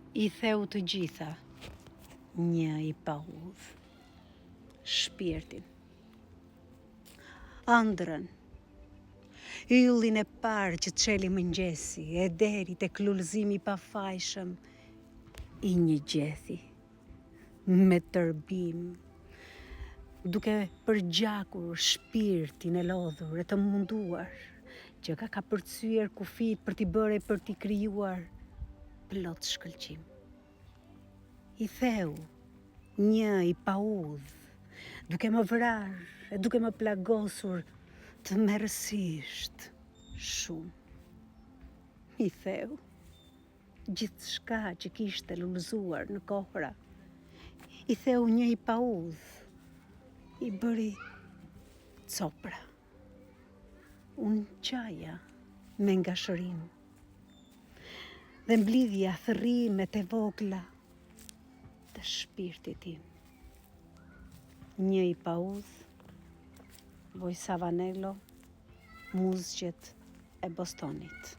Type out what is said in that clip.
I theu të gjitha, një I paudh, shpirtin, ëndrrën, yllin e parë që çeli mëngjesi, e deri te lullëzimi I pafajshëm I një gjethi, me tërbim, duke përgjakur shpirtin e lodhur e të munduar, që ka përcyer kufit për t'i bërë e për t'i krijuar plot shkëlqim. I theu, një I paudh, duke më vrarë e duke më plagosur të merësisht shumë. I theu, gjithçka që kishte lullëzuar në kohra. I theu një I paudh, I bëri copra, unë qaja me ngashërim, dhe mblidhja thërrimet e vogla të shpirtit tim. Një I paudh, Voj Savanello, Muzgjet e Bostonit.